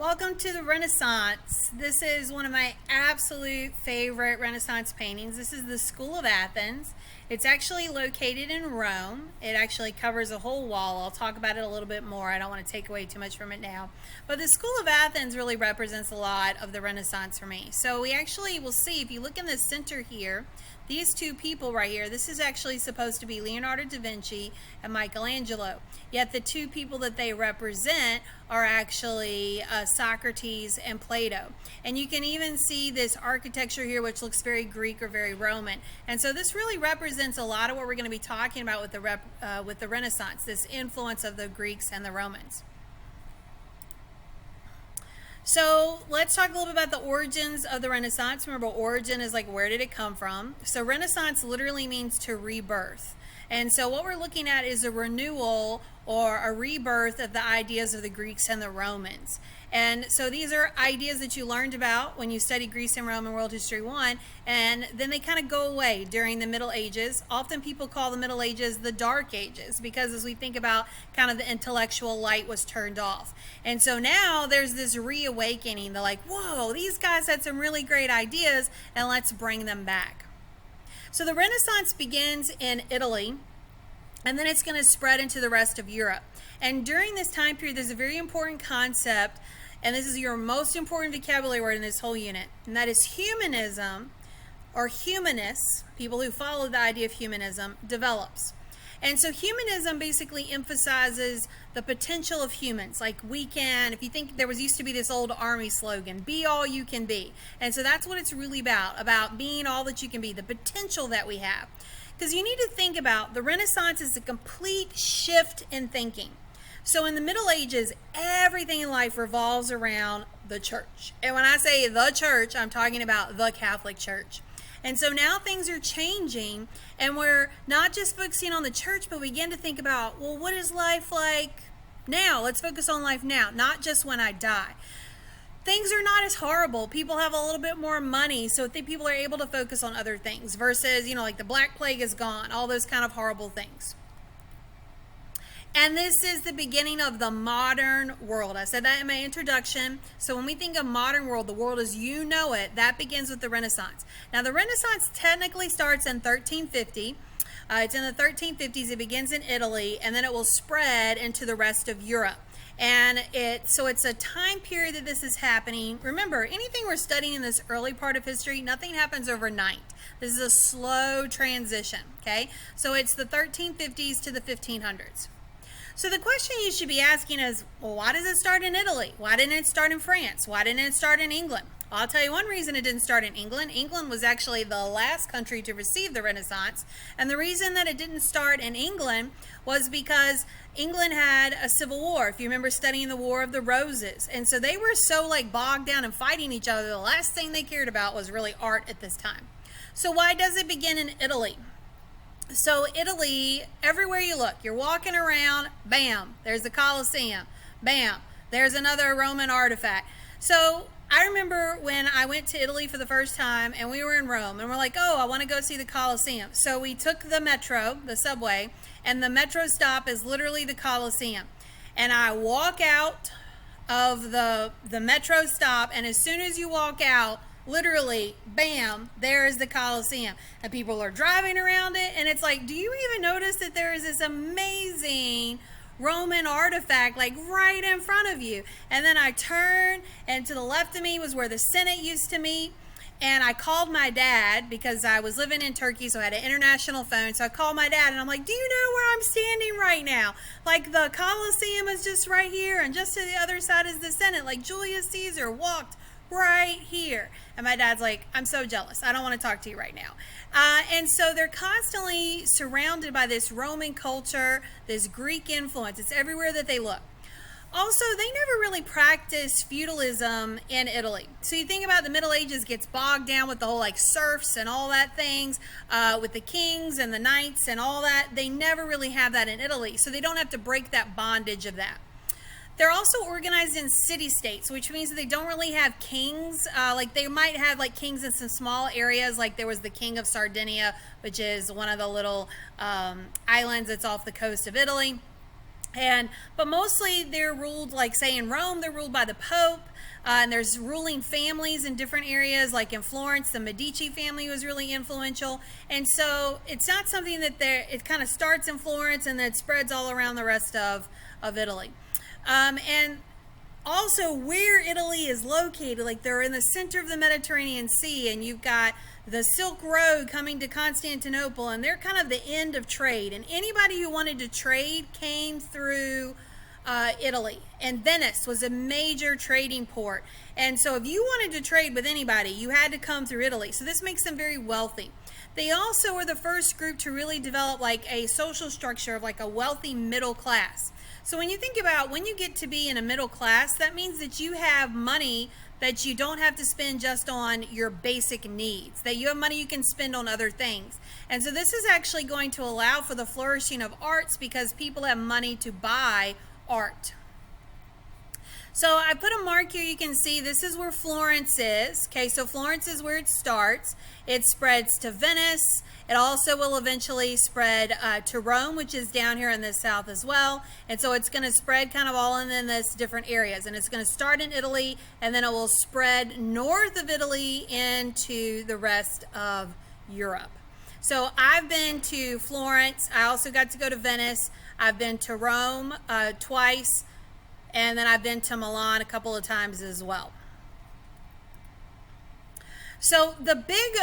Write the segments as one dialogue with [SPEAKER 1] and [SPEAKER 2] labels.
[SPEAKER 1] Welcome to the Renaissance. This is one of my absolute favorite Renaissance paintings. This is the School of Athens. It's actually located in Rome. It actually covers a whole wall. I'll talk about it a little bit more. I don't want to take away too much from it now. But the School of Athens really represents a lot of the Renaissance for me. So we actually will see, if you look in the center here, these two people right here, this is actually supposed to be Leonardo da Vinci and Michelangelo. Yet the two people that they represent are actually Socrates and Plato. And you can even see this architecture here, which looks very Greek or very Roman. And so this really represents a lot of what we're going to be talking about with the Renaissance, this influence of the Greeks and the Romans. So let's talk a little bit about the origins of the Renaissance. Remember, origin is like, where did it come from? So Renaissance literally means to rebirth. And so what we're looking at is a renewal or a rebirth of the ideas of the Greeks and the Romans. And so these are ideas that you learned about when you studied Greece and Rome in World History 1, and then they kind of go away during the Middle Ages. Often people call the Middle Ages the Dark Ages because as we think about kind of the intellectual light was turned off. And so now there's this reawakening. They're like, whoa, these guys had some really great ideas and let's bring them back. So the Renaissance begins in Italy, and then it's going to spread into the rest of Europe. And during this time period, there's a very important concept, and this is your most important vocabulary word in this whole unit, and that is humanism, or humanists, people who follow the idea of humanism, develops. And so humanism basically emphasizes the potential of humans. Like we can, if you think there used to be this old army slogan, be all you can be. And so that's what it's really about being all that you can be, the potential that we have. Because you need to think about the Renaissance is a complete shift in thinking. So in the Middle Ages, everything in life revolves around the church. And when I say the church, I'm talking about the Catholic Church. And so now things are changing, and we're not just focusing on the church, but we begin to think about, well, what is life like now? Let's focus on life now, not just when I die. Things are not as horrible. People have a little bit more money, so people are able to focus on other things versus, like the Black Plague is gone, all those kind of horrible things. And this is the beginning of the modern world. I said that in my introduction. So when we think of modern world, the world as you know it, that begins with the Renaissance. Now the Renaissance technically starts in 1350. It's in the 1350s. It begins in Italy, and then it will spread into the rest of Europe. And it's a time period that this is happening. Remember, anything we're studying in this early part of history, nothing happens overnight. This is a slow transition, okay? So it's the 1350s to the 1500s. So the question you should be asking is, well, why does it start in Italy? Why didn't it start in France? Why didn't it start in England? Well, I'll tell you one reason it didn't start in England. England was actually the last country to receive the Renaissance. And the reason that it didn't start in England was because England had a civil war. If you remember studying the War of the Roses. And so they were so bogged down and fighting each other. The last thing they cared about was really art at this time. So why does it begin in Italy? So Italy, everywhere you look, you're walking around, bam, there's the Colosseum, bam, there's another Roman artifact. So I remember when I went to Italy for the first time and we were in Rome and we're like, oh, I want to go see the Colosseum. So we took the metro, the subway, and the metro stop is literally the Colosseum. And I walk out of the metro stop, and as soon as you walk out, literally, bam, there is the Colosseum. And people are driving around it, and it's like, do you even notice that there is this amazing Roman artifact right in front of you? And then I turned, and to the left of me was where the Senate used to meet. And I called my dad because I was living in Turkey, so I had an international phone. So I called my dad, and I'm like, do you know where I'm standing right now? The Colosseum is just right here, and just to the other side is the Senate. Julius Caesar walked right here. And my dad's like, I'm so jealous. I don't want to talk to you right now. And so they're constantly surrounded by this Roman culture, this Greek influence. It's everywhere that they look. Also, they never really practiced feudalism in Italy. So you think about the Middle Ages gets bogged down with the whole serfs and all that things, with the kings and the knights and all that. They never really have that in Italy. So they don't have to break that bondage of that. They're also organized in city-states, which means that they don't really have kings. They might have kings in some small areas. There was the King of Sardinia, which is one of the little islands that's off the coast of Italy. But mostly they're ruled, like say in Rome, they're ruled by the Pope. And there's ruling families in different areas, like in Florence, the Medici family was really influential. And so it's not something that it kind of starts in Florence and then it spreads all around the rest of Italy. And also where Italy is located, like they're in the center of the Mediterranean Sea, and you've got the Silk Road coming to Constantinople, and they're kind of the end of trade. And anybody who wanted to trade came through Italy, and Venice was a major trading port. And so if you wanted to trade with anybody, you had to come through Italy. So this makes them very wealthy. They also were the first group to really develop like a social structure of like a wealthy middle class. So when you think about when you get to be in a middle class, that means that you have money that you don't have to spend just on your basic needs, that you have money you can spend on other things. And so this is actually going to allow for the flourishing of arts because people have money to buy art. So I put a mark here. You can see this is where Florence is. Okay, so Florence is where it starts. It spreads to Venice. It also will eventually spread to Rome, which is down here in the south as well. And so it's going to spread kind of all in this different areas. And it's going to start in Italy, and then it will spread north of Italy into the rest of Europe. So I've been to Florence. I also got to go to Venice. I've been to Rome twice. And then I've been to Milan a couple of times as well. So the big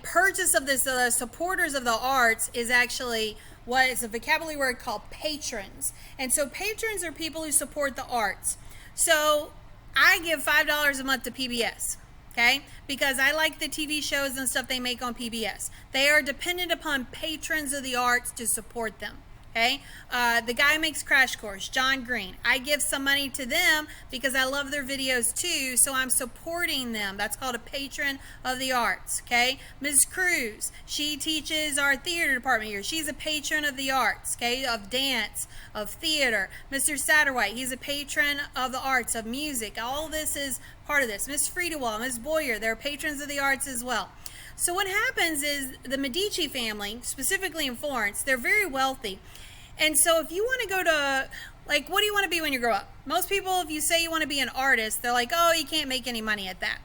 [SPEAKER 1] purchase of this, supporters of the arts, is actually what is a vocabulary word called patrons. And so patrons are people who support the arts. So I give $5 a month to PBS, okay? Because I like the TV shows and stuff they make on PBS. They are dependent upon patrons of the arts to support them. Okay, the guy who makes Crash Course, John Green. I give some money to them because I love their videos too, so I'm supporting them. That's called a patron of the arts. Okay, Ms. Cruz, she teaches our theater department here. She's a patron of the arts, okay, of dance, of theater. Mr. Satterwhite, he's a patron of the arts, of music. All this is part of this. Ms. Friedewald, Ms. Boyer, they're patrons of the arts as well. So what happens is the Medici family, specifically in Florence, they're very wealthy. And so if you want to go to, like, what do you want to be when you grow up? Most people, if you say you want to be an artist, they're like, oh, you can't make any money at that.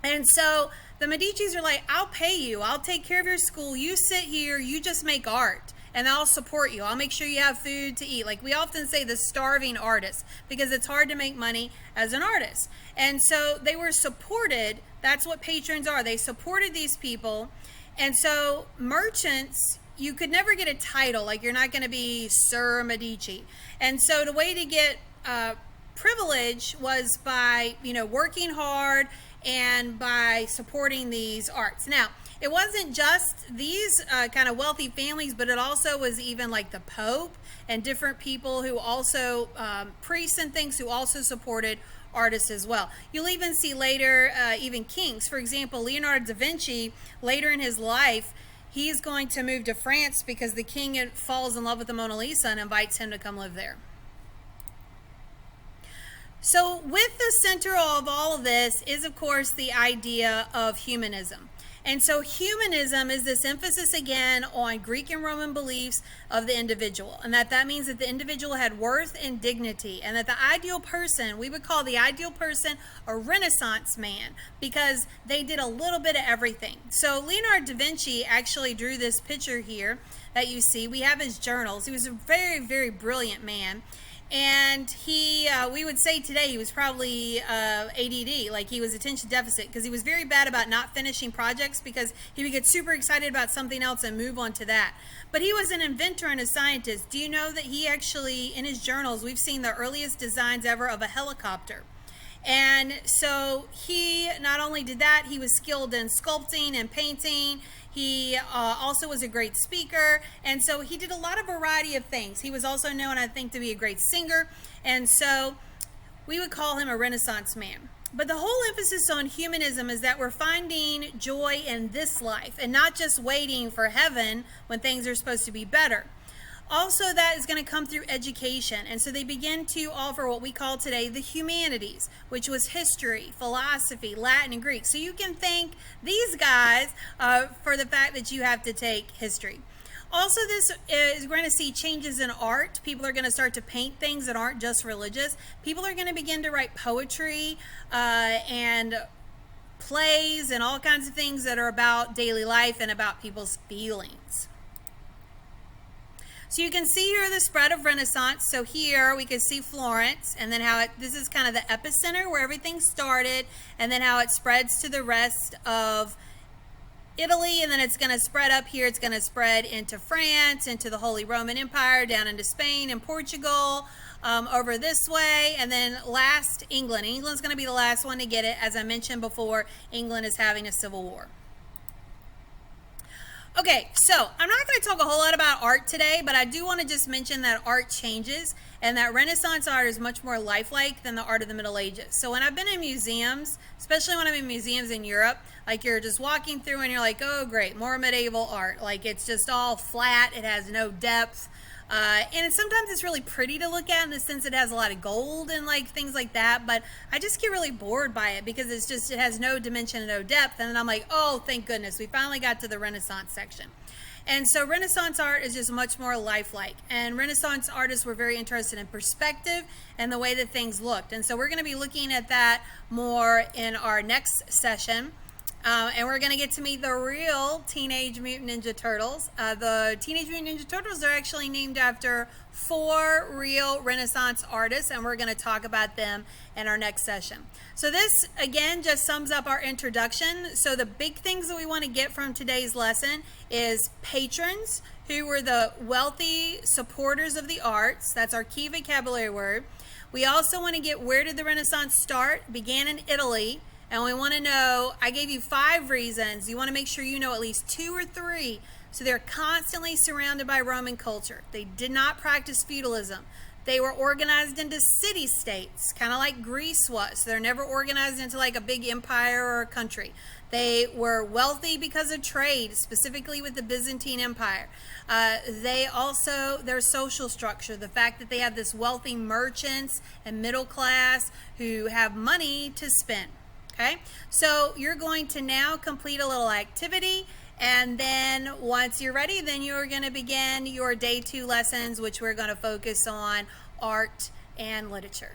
[SPEAKER 1] And so the Medicis are like, I'll pay you. I'll take care of your school. You sit here. You just make art. And I'll support you. I'll make sure you have food to eat. Like we often say, the starving artist, because it's hard to make money as an artist. And so they were supported. That's what patrons are. They supported these people. And so merchants, you could never get a title. Like you're not going to be Sir Medici. And so the way to get privilege was by, working hard and by supporting these arts. Now, it wasn't just these kind of wealthy families, but it also was even like the Pope and different people who also, priests and things who also supported artists as well. You'll even see later, even kings. For example, Leonardo da Vinci, later in his life, he's going to move to France because the king falls in love with the Mona Lisa and invites him to come live there. So with the center of all of this is, of course, the idea of humanism. And so humanism is this emphasis again on Greek and Roman beliefs of the individual, and that means that the individual had worth and dignity, and that the ideal person, we would call the ideal person a Renaissance man, because they did a little bit of everything. So Leonardo da Vinci actually drew this picture here that you see. We have his journals. He was a very, very brilliant man. And he, we would say today, he was probably ADD, like he was attention deficit, because he was very bad about not finishing projects because he would get super excited about something else and move on to that. But he was an inventor and a scientist. Do you know that he actually, in his journals, we've seen the earliest designs ever of a helicopter. And so he not only did that, he was skilled in sculpting and painting. He also was a great speaker, and so he did a lot of variety of things. He was also known, I think, to be a great singer, and so we would call him a Renaissance man. But the whole emphasis on humanism is that we're finding joy in this life and not just waiting for heaven when things are supposed to be better. Also, that is going to come through education. And so they begin to offer what we call today the humanities, which was history, philosophy, Latin, and Greek. So you can thank these guys for the fact that you have to take history. Also, this is we're going to see changes in art. People are going to start to paint things that aren't just religious. People are going to begin to write poetry and plays and all kinds of things that are about daily life and about people's feelings. So you can see here the spread of Renaissance. So here we can see Florence, and then how this is kind of the epicenter where everything started, and then how it spreads to the rest of Italy, and then it's going to spread up here. It's going to spread into France, into the Holy Roman Empire, down into Spain and Portugal, over this way, and then last England. England's going to be the last one to get it. As I mentioned before, England is having a civil war. Okay, so I'm not going to talk a whole lot about art today, but I do want to just mention that art changes and that Renaissance art is much more lifelike than the art of the Middle Ages. So when I've been in museums, especially when I'm in museums in Europe, like you're just walking through and you're like, oh great, more medieval art. Like it's just all flat, it has no depth. And sometimes it's really pretty to look at in the sense it has a lot of gold and like things like that, but I just get really bored by it because it has no dimension and no depth. And then I'm like, oh, thank goodness, we finally got to the Renaissance section. And so Renaissance art is just much more lifelike. And Renaissance artists were very interested in perspective and the way that things looked. And so we're going to be looking at that more in our next session. And we're going to get to meet the real Teenage Mutant Ninja Turtles. The Teenage Mutant Ninja Turtles are actually named after 4 real Renaissance artists, and we're going to talk about them in our next session. So this, again, just sums up our introduction. So the big things that we want to get from today's lesson is patrons, who were the wealthy supporters of the arts. That's our key vocabulary word. We also want to get where did the Renaissance start? Began in Italy. And we want to know, I gave you 5 reasons. You want to make sure you know at least 2 or 3. So they're constantly surrounded by Roman culture. They did not practice feudalism. They were organized into city-states, kind of like Greece was. So they're never organized into like a big empire or a country. They were wealthy because of trade, specifically with the Byzantine Empire. Their social structure, the fact that they have this wealthy merchants and middle class who have money to spend. Okay, so you're going to now complete a little activity, and then once you're ready, then you're going to begin your day 2 lessons, which we're going to focus on art and literature.